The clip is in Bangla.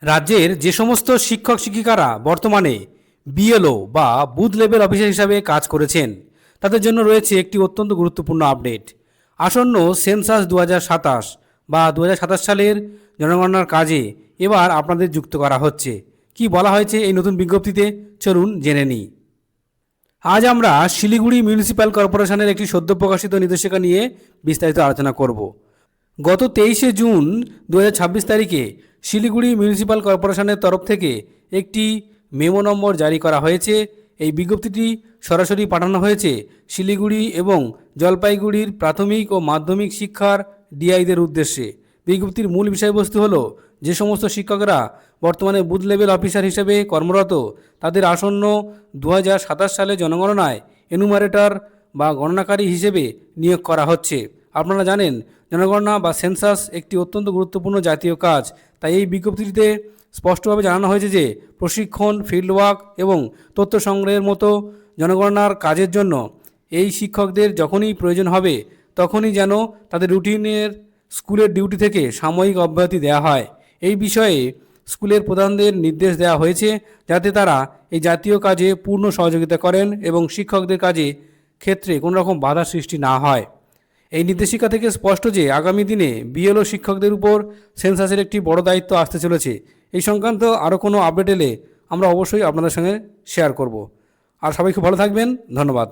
রাজ্যের যে সমস্ত শিক্ষক শিক্ষিকারা বর্তমানে বিএলও বা বুথ লেভেল অফিসার হিসাবে কাজ করেছেন তাদের জন্য রয়েছে একটি অত্যন্ত গুরুত্বপূর্ণ আপডেট। আসন্ন সেন্সাস 2027 বা 2027 সালের জনগণনার কাজে এবার আপনাদের যুক্ত করা হচ্ছে। কি বলা হয়েছে এই নতুন বিজ্ঞপ্তিতে, চলুন জেনে নিই। আজ আমরা শিলিগুড়ি মিউনিসিপ্যাল কর্পোরেশনের একটি সদ্য প্রকাশিত নির্দেশিকা নিয়ে বিস্তারিত আলোচনা করব। গত 23শে জুন 2026 তারিখে শিলিগুড়ি মিউনিসিপ্যাল কর্পোরেশনের তরফ থেকে একটি মেমো নম্বর জারি করা হয়েছে। এই বিজ্ঞপ্তিটি সরাসরি পাঠানো হয়েছে শিলিগুড়ি এবং জলপাইগুড়ির প্রাথমিক ও মাধ্যমিক শিক্ষার ডিআইদের উদ্দেশ্যে। বিজ্ঞপ্তির মূল বিষয়বস্তু হলো, যে সমস্ত শিক্ষকরা বর্তমানে বুথ লেভেল অফিসার হিসেবে কর্মরত তাদের আসন্ন 2027 সালে জনগণনায় এনুমারেটর বা গণনাকারী হিসেবে নিয়োগ করা হচ্ছে। আপনারা জানেন, জনগণনা বা সেন্সাস একটি অত্যন্ত গুরুত্বপূর্ণ জাতীয় কাজ। তাই এই বিজ্ঞপ্তিতে স্পষ্টভাবে জানানো হয়েছে যে প্রশিক্ষণ, ফিল্ড ওয়ার্ক এবং তথ্য সংগ্রহের মতো জনগণনার কাজের জন্য এই শিক্ষকদের যখনই প্রয়োজন হবে তখনই যেন তাদের রুটিনের স্কুলের ডিউটি থেকে সাময়িক অব্যাহতি দেওয়া হয়। এই বিষয়ে স্কুলের প্রধানদের নির্দেশ দেওয়া হয়েছে যাতে তারা এই জাতীয় কাজে পূর্ণ সহযোগিতা করেন এবং শিক্ষকদের কাজে ক্ষেত্রে কোনো রকম বাধা সৃষ্টি না হয়। এই নির্দেশিকা থেকে স্পষ্ট যে আগামী দিনে বিএলও শিক্ষকদের উপর সেন্সাসের একটি বড় দায়িত্ব আসতে চলেছে। এই সংক্রান্ত আরও কোনো আপডেট এলে আমরা অবশ্যই আপনাদের সঙ্গে শেয়ার করব। আর সবাই খুব ভালো থাকবেন। ধন্যবাদ।